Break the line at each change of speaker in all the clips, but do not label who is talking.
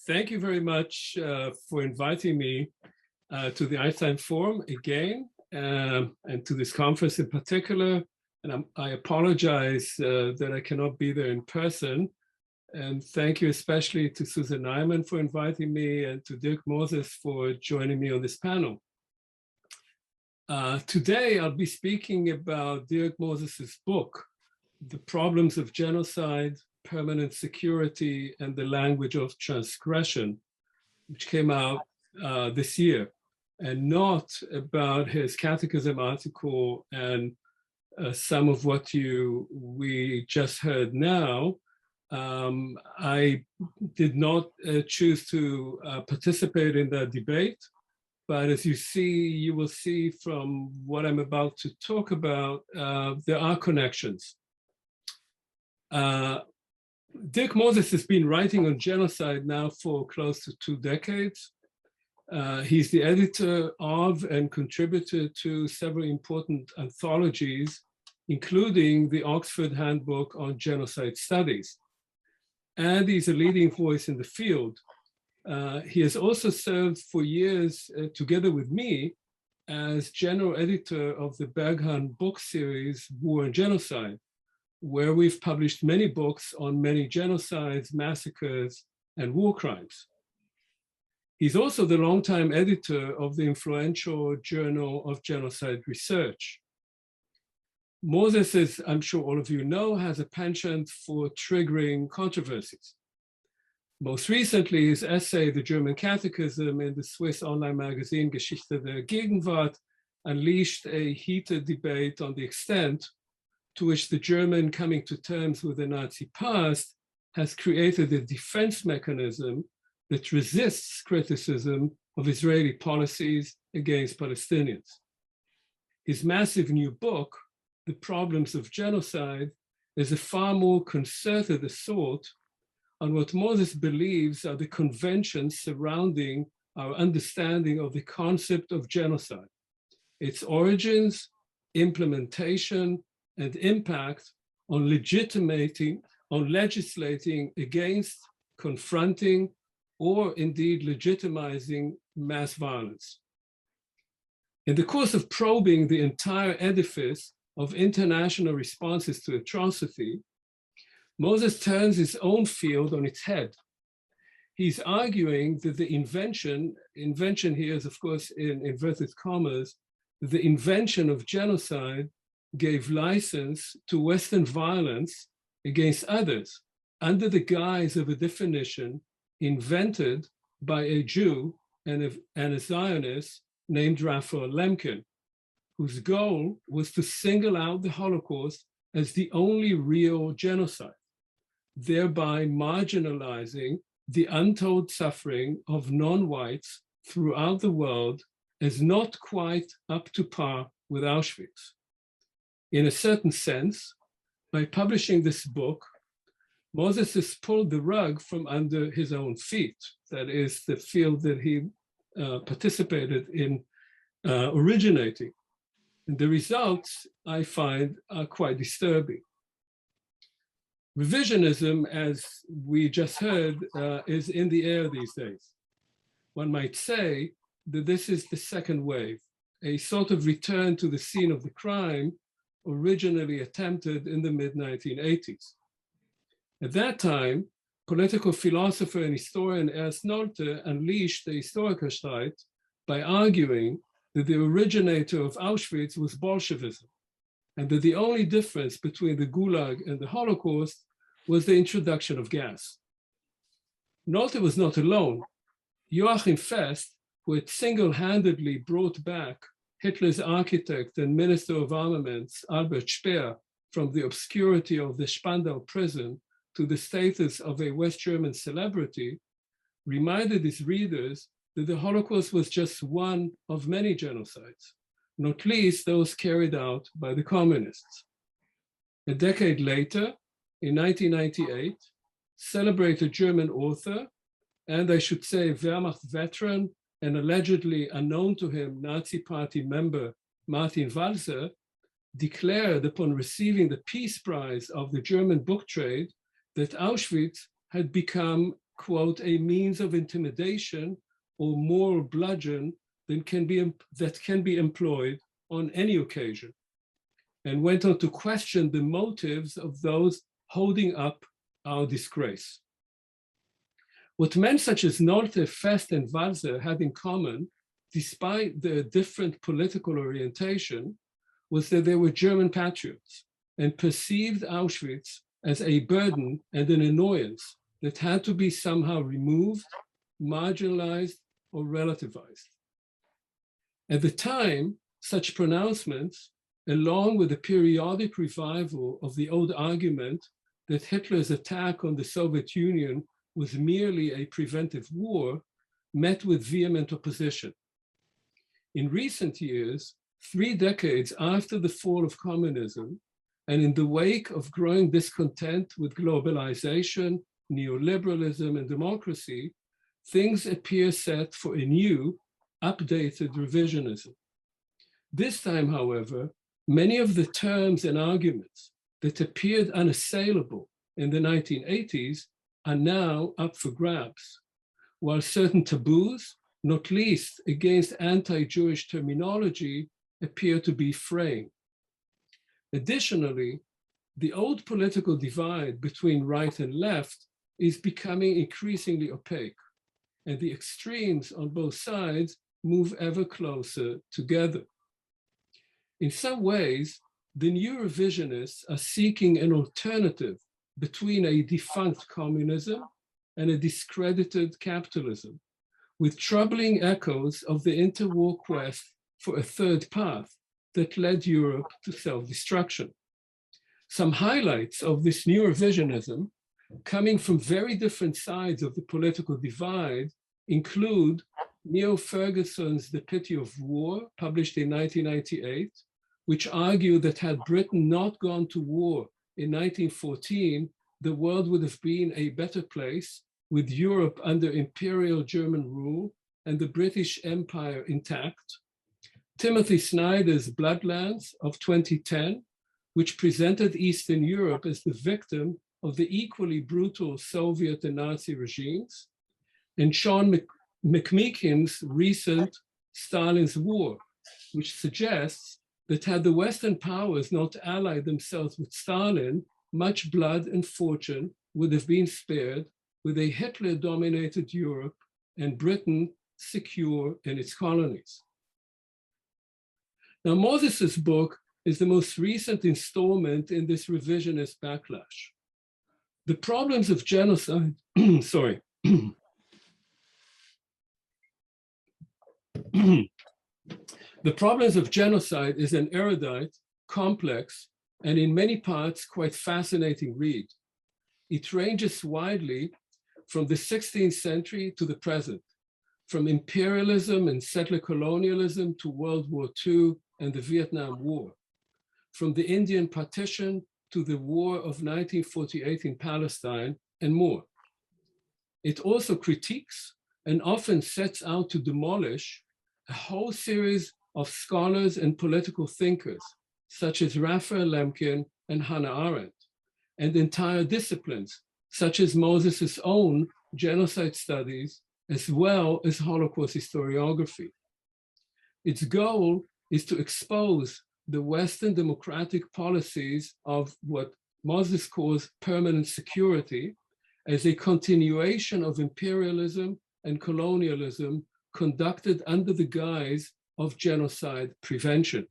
Thank you very much for inviting me to the Einstein Forum again, and to this conference in particular. And I apologize that I cannot be there in person. And thank you especially to Susan Nyman for inviting me and to Dirk Moses for joining me on this panel. Today, I'll be speaking about Dirk Moses's book, The Problems of Genocide, Permanent Security, and the Language of Transgression, which came out this year, and not about his catechism article and some of what we just heard now. I did not choose to participate in that debate, but as you will see from what I'm about to talk about, there are connections. Dirk Moses has been writing on genocide now for close to 2 decades. He's the editor of and contributor to several important anthologies, including the Oxford Handbook on Genocide Studies. And he's a leading voice in the field. He has also served for years, together with me, as general editor of the Birkelund book series, War and Genocide, where we've published many books on many genocides, massacres, and war crimes. He's also the longtime editor of the influential Journal of Genocide Research. Moses, as I'm sure all of you know, has a penchant for triggering controversies. Most recently, his essay, The German Catechism, in the Swiss online magazine Geschichte der Gegenwart, unleashed a heated debate on the extent to which the German coming to terms with the Nazi past has created a defense mechanism that resists criticism of Israeli policies against Palestinians. His massive new book, The Problems of Genocide, is a far more concerted assault on what Moses believes are the conventions surrounding our understanding of the concept of genocide, its origins, implementation, and impact on legislating against, confronting, or indeed legitimizing mass violence. In the course of probing the entire edifice of international responses to atrocity, Moses turns his own field on its head. He's arguing that the invention here is, of course, in inverted commas, the invention of genocide gave license to Western violence against others under the guise of a definition invented by a Jew and a Zionist named Raphael Lemkin, whose goal was to single out the Holocaust as the only real genocide, thereby marginalizing the untold suffering of non-whites throughout the world as not quite up to par with Auschwitz. In a certain sense, by publishing this book, Moses has pulled the rug from under his own feet. That is the field that he participated in originating. And the results, I find, are quite disturbing. Revisionism, as we just heard, is in the air these days. One might say that this is the second wave, a sort of return to the scene of the crime originally attempted in the mid-1980s. At that time, political philosopher and historian Ernst Nolte unleashed the Historikerstreit by arguing that the originator of Auschwitz was Bolshevism, and that the only difference between the Gulag and the Holocaust was the introduction of gas. Nolte was not alone. Joachim Fest, who had single-handedly brought back Hitler's architect and Minister of Armaments, Albert Speer, from the obscurity of the Spandau prison to the status of a West German celebrity, reminded his readers that the Holocaust was just one of many genocides, not least those carried out by the communists. A decade later, in 1998, celebrated German author, and I should say Wehrmacht veteran, and allegedly unknown to him Nazi Party member Martin Walser, declared upon receiving the Peace Prize of the German book trade that Auschwitz had become quote, a means of intimidation or moral bludgeon that can be employed on any occasion, and went on to question the motives of those holding up our disgrace. What men such as Nolte, Fest, and Walser had in common, despite their different political orientation, was that they were German patriots and perceived Auschwitz as a burden and an annoyance that had to be somehow removed, marginalized, or relativized. At the time, such pronouncements, along with the periodic revival of the old argument that Hitler's attack on the Soviet Union was merely a preventive war, met with vehement opposition. In recent years, 3 decades after the fall of communism, and in the wake of growing discontent with globalization, neoliberalism, and democracy, things appear set for a new, updated revisionism. This time, however, many of the terms and arguments that appeared unassailable in the 1980s are now up for grabs, while certain taboos, not least against anti-Jewish terminology, appear to be fraying. Additionally, the old political divide between right and left is becoming increasingly opaque, and the extremes on both sides move ever closer together. In some ways, the new revisionists are seeking an alternative between a defunct communism and a discredited capitalism, with troubling echoes of the interwar quest for a third path that led Europe to self-destruction. Some highlights of this new revisionism, coming from very different sides of the political divide, include Niall Ferguson's The Pity of War, published in 1998, which argued that had Britain not gone to war in 1914, the world would have been a better place, with Europe under imperial German rule and the British Empire intact. Timothy Snyder's Bloodlands of 2010, which presented Eastern Europe as the victim of the equally brutal Soviet and Nazi regimes, and Sean McMeekin's recent Stalin's War, which suggests that had the Western powers not allied themselves with Stalin, much blood and fortune would have been spared, with a Hitler-dominated Europe and Britain secure in its colonies. Now, Moses's book is the most recent installment in this revisionist backlash. The Problems of Genocide, sorry. The Problems of Genocide is an erudite, complex, and in many parts quite fascinating read. It ranges widely from the 16th century to the present, from imperialism and settler colonialism to World War II and the Vietnam War, from the Indian partition to the War of 1948 in Palestine, and more. It also critiques and often sets out to demolish a whole series of scholars and political thinkers, such as Raphael Lemkin and Hannah Arendt, and entire disciplines, such as Moses's own genocide studies, as well as Holocaust historiography. Its goal is to expose the Western democratic policies of what Moses calls permanent security as a continuation of imperialism and colonialism conducted under the guise of genocide prevention.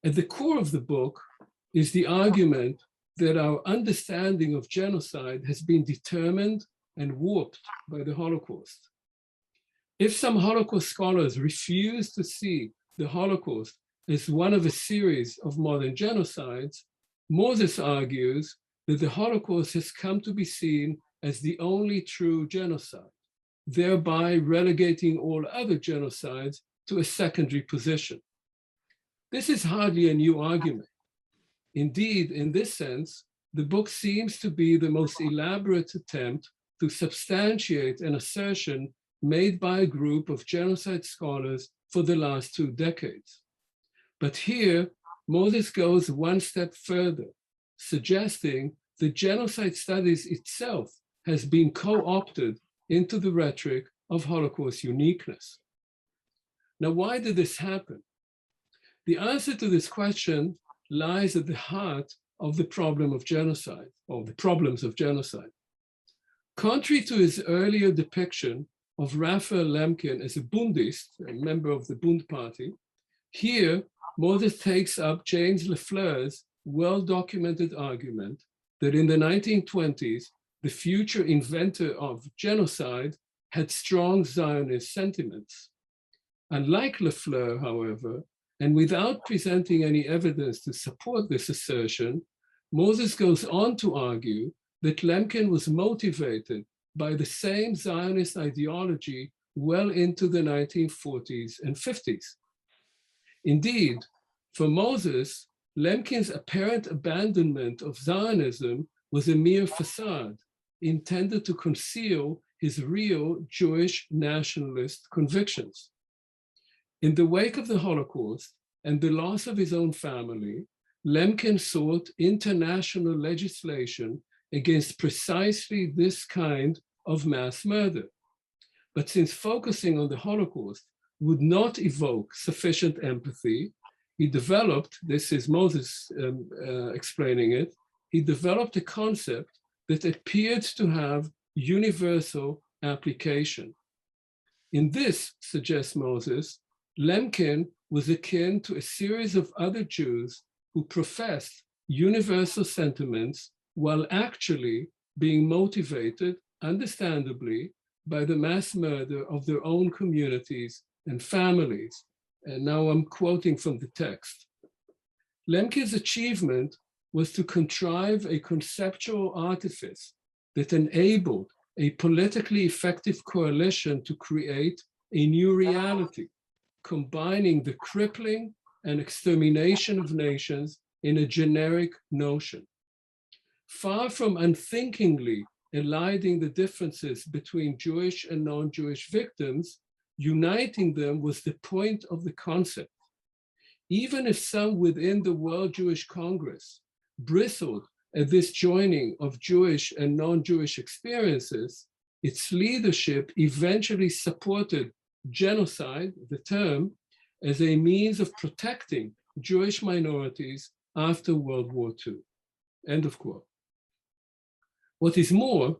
At the core of the book is the argument that our understanding of genocide has been determined and warped by the Holocaust. If some Holocaust scholars refuse to see the Holocaust as one of a series of modern genocides, Moses argues that the Holocaust has come to be seen as the only true genocide, thereby relegating all other genocides to a secondary position. This is hardly a new argument. Indeed, in this sense, the book seems to be the most elaborate attempt to substantiate an assertion made by a group of genocide scholars for the last 2 decades. But here, Moses goes one step further, suggesting that genocide studies itself has been co-opted into the rhetoric of Holocaust uniqueness. Now, why did this happen? The answer to this question lies at the heart of the problem of genocide, or the problems of genocide. Contrary to his earlier depiction of Raphael Lemkin as a Bundist, a member of the Bund party, here Moses takes up James Lafleur's well-documented argument that in the 1920s, the future inventor of genocide had strong Zionist sentiments. Unlike Lafleur, however, and without presenting any evidence to support this assertion, Moses goes on to argue that Lemkin was motivated by the same Zionist ideology well into the 1940s and 50s. Indeed, for Moses, Lemkin's apparent abandonment of Zionism was a mere facade intended to conceal his real Jewish nationalist convictions. In the wake of the Holocaust and the loss of his own family, Lemkin sought international legislation against precisely this kind of mass murder. But since focusing on the Holocaust would not evoke sufficient empathy, he developed, this is Moses explaining it, he developed a concept that appeared to have universal application. In this, suggests Moses, Lemkin was akin to a series of other Jews who professed universal sentiments while actually being motivated, understandably, by the mass murder of their own communities and families. And now I'm quoting from the text. Lemkin's achievement was to contrive a conceptual artifice that enabled a politically effective coalition to create a new reality, combining the crippling and extermination of nations in a generic notion. Far from unthinkingly eliding the differences between Jewish and non-Jewish victims, uniting them was the point of the concept. Even if some within the World Jewish Congress bristled at this joining of Jewish and non-Jewish experiences, its leadership eventually supported genocide, the term, as a means of protecting Jewish minorities after World War II. End of quote. What is more,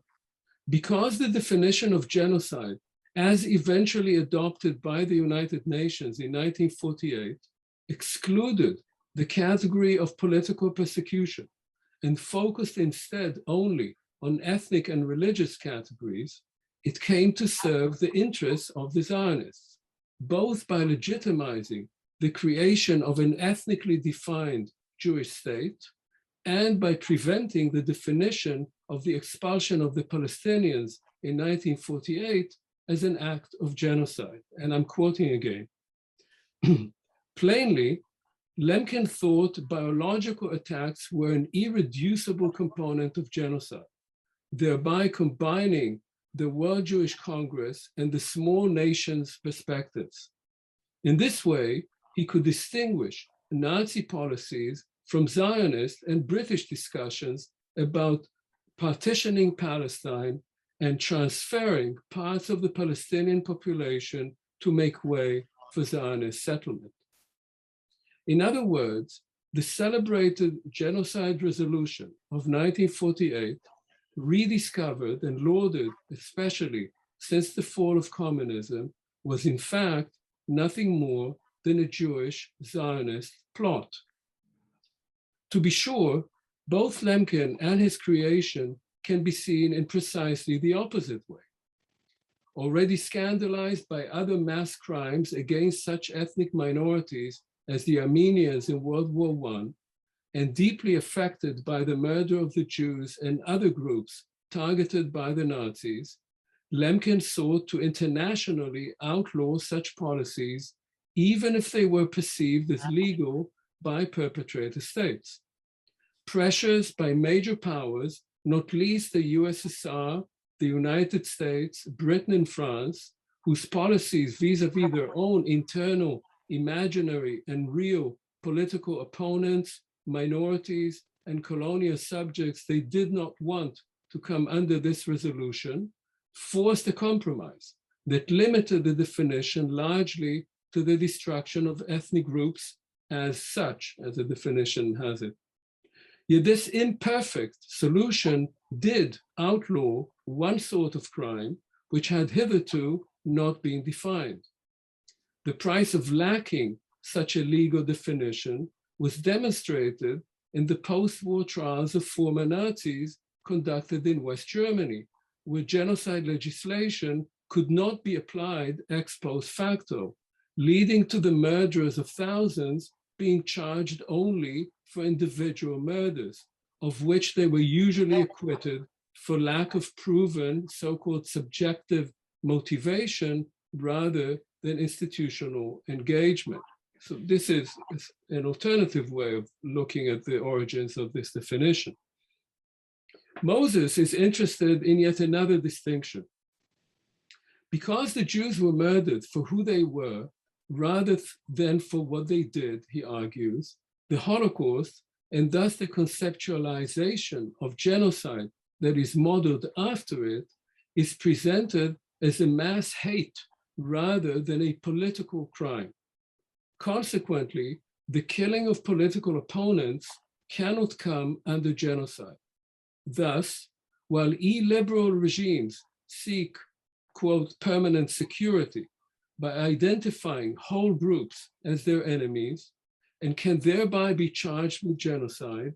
because the definition of genocide, as eventually adopted by the United Nations in 1948, excluded the category of political persecution and focused instead only on ethnic and religious categories, it came to serve the interests of the Zionists, both by legitimizing the creation of an ethnically defined Jewish state and by preventing the definition of the expulsion of the Palestinians in 1948 as an act of genocide. And I'm quoting again. Plainly, Lemkin thought biological attacks were an irreducible component of genocide, thereby combining the World Jewish Congress and the small nations' perspectives. In this way, he could distinguish Nazi policies from Zionist and British discussions about partitioning Palestine and transferring parts of the Palestinian population to make way for Zionist settlement. In other words, the celebrated Genocide Resolution of 1948, rediscovered and lauded, especially since the fall of communism, was in fact nothing more than a Jewish Zionist plot. To be sure, both Lemkin and his creation can be seen in precisely the opposite way. Already scandalized by other mass crimes against such ethnic minorities as the Armenians in World War I, and deeply affected by the murder of the Jews and other groups targeted by the Nazis, Lemkin sought to internationally outlaw such policies, even if they were perceived as legal by perpetrator states. Pressures by major powers, not least the USSR, the United States, Britain, and France, whose policies vis-a-vis their own internal, imaginary, and real political opponents, minorities, and colonial subjects they did not want to come under this resolution forced a compromise that limited the definition largely to the destruction of ethnic groups as such, as the definition has it. Yet this imperfect solution did outlaw one sort of crime which had hitherto not been defined. The price of lacking such a legal definition was demonstrated in the post-war trials of former Nazis conducted in West Germany, where genocide legislation could not be applied ex post facto, leading to the murderers of thousands being charged only for individual murders, of which they were usually acquitted for lack of proven so-called subjective motivation rather than institutional engagement. So this is an alternative way of looking at the origins of this definition. Moses is interested in yet another distinction. Because the Jews were murdered for who they were, rather than for what they did, he argues, the Holocaust, and thus the conceptualization of genocide that is modeled after it, is presented as a mass hate rather than a political crime. Consequently, the killing of political opponents cannot come under genocide. Thus, while illiberal regimes seek, quote, permanent security by identifying whole groups as their enemies and can thereby be charged with genocide,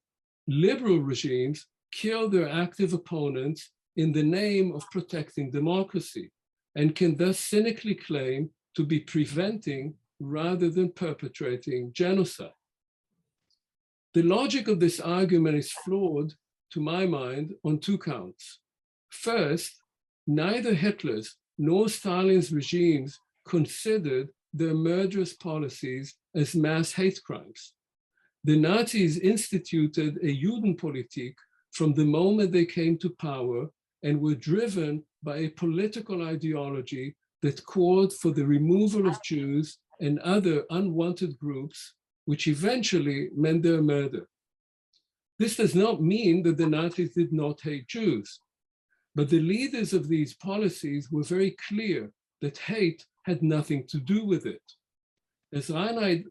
liberal regimes kill their active opponents in the name of protecting democracy and can thus cynically claim to be preventing rather than perpetrating genocide. The logic of this argument is flawed, to my mind, on two counts. First, neither Hitler's nor Stalin's regimes considered their murderous policies as mass hate crimes. The Nazis instituted a Judenpolitik from the moment they came to power and were driven by a political ideology that called for the removal of Jews and other unwanted groups, which eventually meant their murder. This does not mean that the Nazis did not hate Jews, but the leaders of these policies were very clear that hate had nothing to do with it. As Reinhard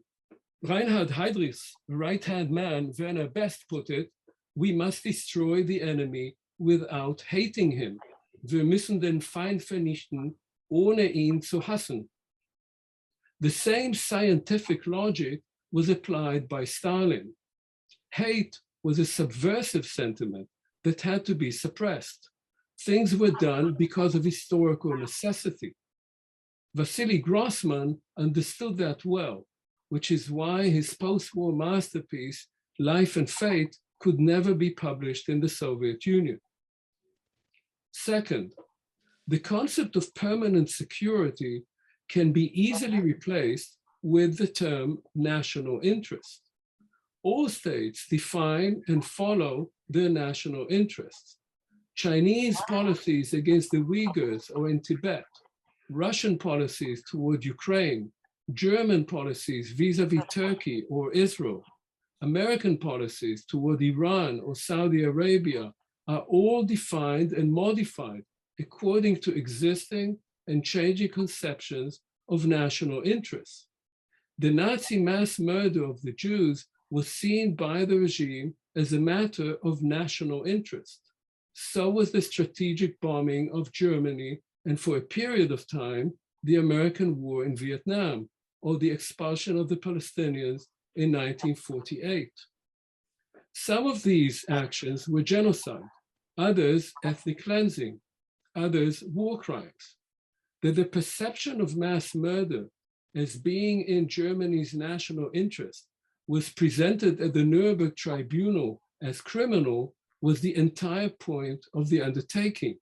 Heydrich's right-hand man, Werner Best, put it, we must destroy the enemy without hating him. Wir müssen den Feind vernichten, ohne ihn zu hassen. The same scientific logic was applied by Stalin. Hate was a subversive sentiment that had to be suppressed. Things were done because of historical necessity. Vasily Grossman understood that well, which is why his post-war masterpiece, Life and Fate, could never be published in the Soviet Union. Second, the concept of permanent security can be easily replaced with the term national interest. All states define and follow their national interests. Chinese policies against the Uyghurs or in Tibet, Russian policies toward Ukraine, German policies vis-à-vis Turkey or Israel, American policies toward Iran or Saudi Arabia are all defined and modified according to existing and changing conceptions of national interests. The Nazi mass murder of the Jews was seen by the regime as a matter of national interest. So was the strategic bombing of Germany and for a period of time, the American war in Vietnam or the expulsion of the Palestinians in 1948. Some of these actions were genocide, others ethnic cleansing, others war crimes. That the perception of mass murder as being in Germany's national interest was presented at the Nuremberg Tribunal as criminal was the entire point of the undertaking.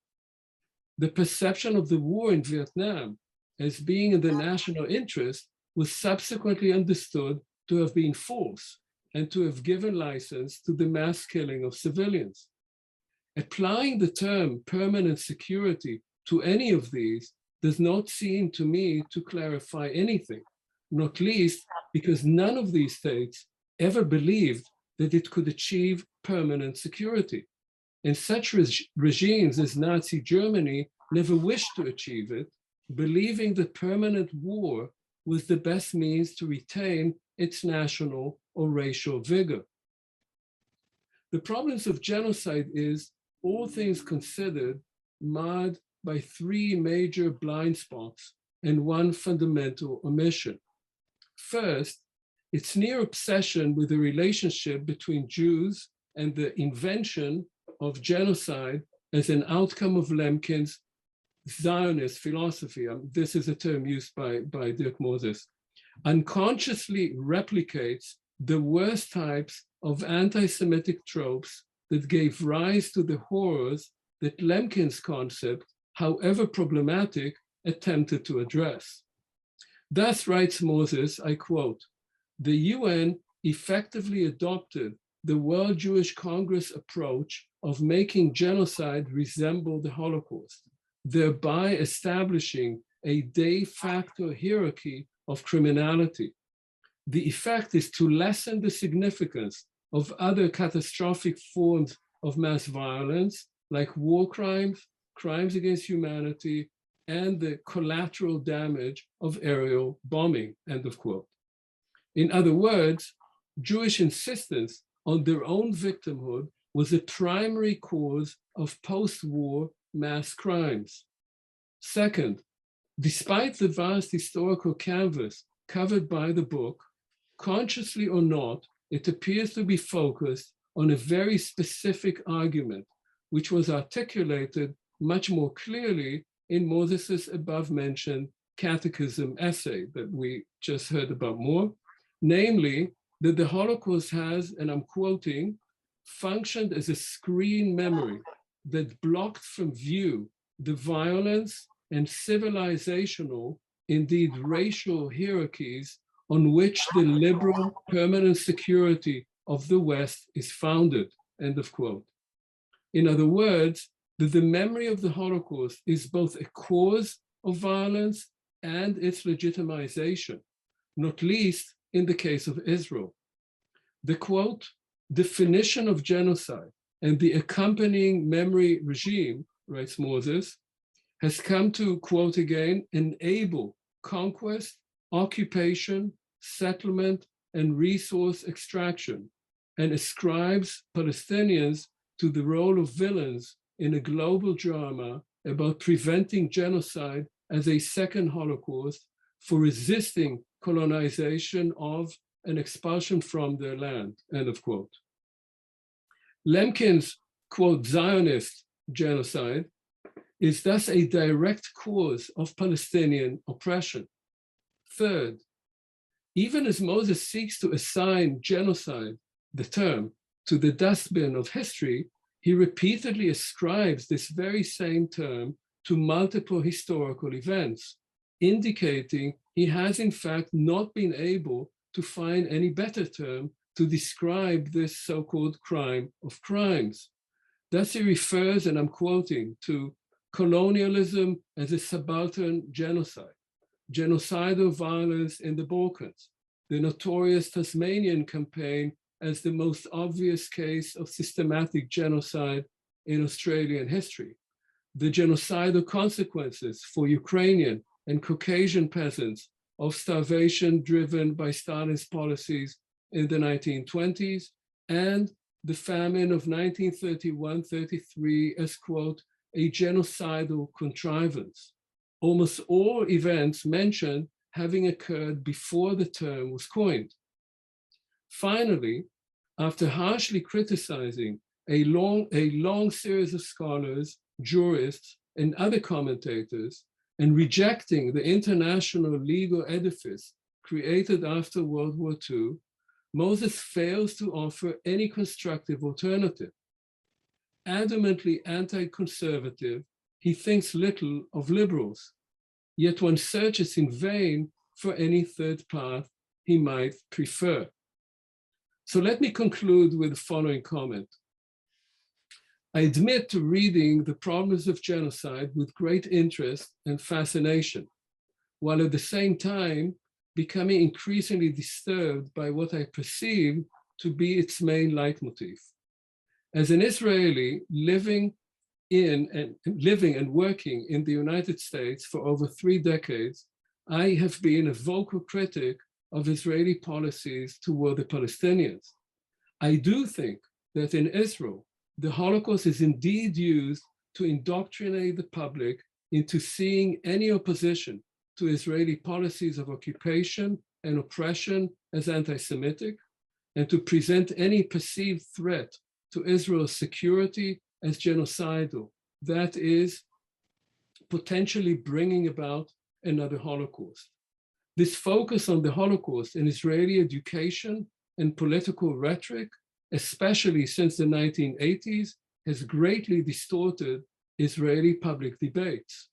The perception of the war in Vietnam as being in the national interest was subsequently understood to have been false and to have given license to the mass killing of civilians. Applying the term permanent security to any of these does not seem to me to clarify anything, not least because none of these states ever believed that it could achieve permanent security. and such regimes as Nazi Germany never wished to achieve it, believing that permanent war was the best means to retain its national or racial vigor. The Problems of Genocide is, all things considered, marred by three major blind spots and one fundamental omission. First, its near obsession with the relationship between Jews and the invention of genocide as an outcome of Lemkin's Zionist philosophy. This is a term used by Dirk Moses. Unconsciously replicates the worst types of anti-Semitic tropes that gave rise to the horrors that Lemkin's concept, however problematic, attempted to address. Thus, writes Moses, I quote, "The UN effectively adopted the World Jewish Congress approach of making genocide resemble the Holocaust, thereby establishing a de facto hierarchy of criminality. The effect is to lessen the significance of other catastrophic forms of mass violence, like war crimes, crimes against humanity, and the collateral damage of aerial bombing," end of quote. In other words, Jewish insistence on their own victimhood was a primary cause of post-war mass crimes. Second, despite the vast historical canvas covered by the book, consciously or not, it appears to be focused on a very specific argument, which was articulated much more clearly in Moses's above-mentioned catechism essay that we just heard about more, namely that the Holocaust has, and I'm quoting, "functioned as a screen memory that blocked from view the violence and civilizational, indeed racial hierarchies on which the liberal permanent security of the West is founded," end of quote. In other words, that the memory of the Holocaust is both a cause of violence and its legitimization, not least in the case of Israel. The quote, "definition of genocide and the accompanying memory regime," writes Moses, "has come to," quote again, "enable conquest, occupation, settlement, and resource extraction, and ascribes Palestinians to the role of villains in a global drama about preventing genocide as a second Holocaust for resisting colonization of and expulsion from their land," end of quote. Lemkin's, quote, "Zionist genocide is thus a direct cause of Palestinian oppression. Third, even as Moses seeks to assign genocide, the term, to the dustbin of history, he repeatedly ascribes this very same term to multiple historical events, indicating he has in fact not been able to find any better term to describe this so-called crime of crimes. Thus he refers, and I'm quoting, to colonialism as a subaltern genocide, genocidal violence in the Balkans, the notorious Tasmanian campaign as the most obvious case of systematic genocide in Australian history, the genocidal consequences for Ukrainian and Caucasian peasants of starvation driven by Stalin's policies in the 1920s, and the famine of 1931-33 as, quote, "a genocidal contrivance." Almost all events mentioned having occurred before the term was coined. Finally, after harshly criticizing a long series of scholars, jurists, and other commentators, and rejecting the international legal edifice created after World War II, Moses fails to offer any constructive alternative. Adamantly anti-conservative, he thinks little of liberals, yet one searches in vain for any third path he might prefer. So let me conclude with the following comment. I admit to reading The Problems of Genocide with great interest and fascination, while at the same time becoming increasingly disturbed by what I perceive to be its main leitmotif. As an Israeli living and working in the United States for over 3 decades, I have been a vocal critic of Israeli policies toward the Palestinians. I do think that in Israel, the Holocaust is indeed used to indoctrinate the public into seeing any opposition to Israeli policies of occupation and oppression as anti-Semitic, and to present any perceived threat to Israel's security as genocidal, that is, potentially bringing about another Holocaust. This focus on the Holocaust in Israeli education and political rhetoric, especially since the 1980s, has greatly distorted Israeli public debates.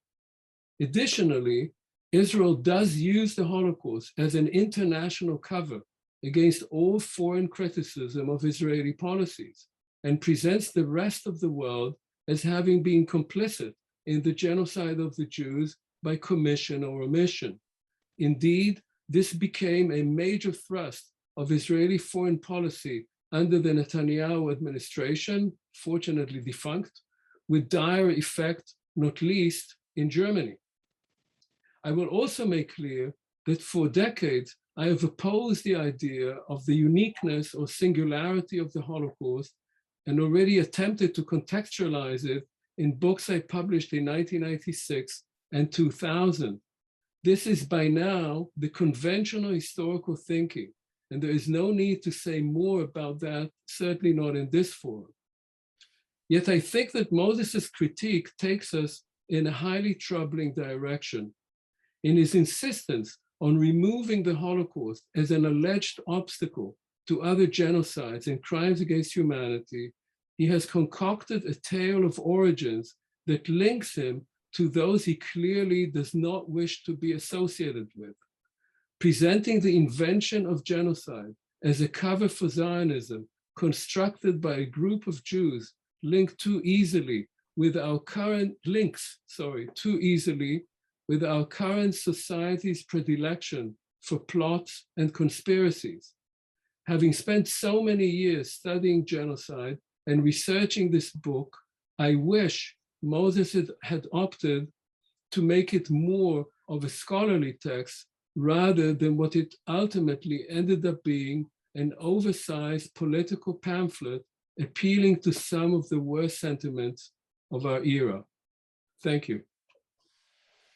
Additionally, Israel does use the Holocaust as an international cover against all foreign criticism of Israeli policies, and presents the rest of the world as having been complicit in the genocide of the Jews by commission or omission. Indeed, this became a major thrust of Israeli foreign policy under the Netanyahu administration, fortunately defunct, with dire effect, not least in Germany. I will also make clear that for decades, I have opposed the idea of the uniqueness or singularity of the Holocaust and already attempted to contextualize it in books I published in 1996 and 2000. This is by now the conventional historical thinking, and there is no need to say more about that, certainly not in this forum. Yet I think that Moses's critique takes us in a highly troubling direction. In his insistence on removing the Holocaust as an alleged obstacle to other genocides and crimes against humanity, he has concocted a tale of origins that links him to those he clearly does not wish to be associated with, presenting the invention of genocide as a cover for Zionism constructed by a group of Jews linked too easily with our current society's predilection for plots and conspiracies. Having spent so many years studying genocide and researching this book, I wish Moses had opted to make it more of a scholarly text rather than what it ultimately ended up being, an oversized political pamphlet appealing to some of the worst sentiments of our era. Thank you.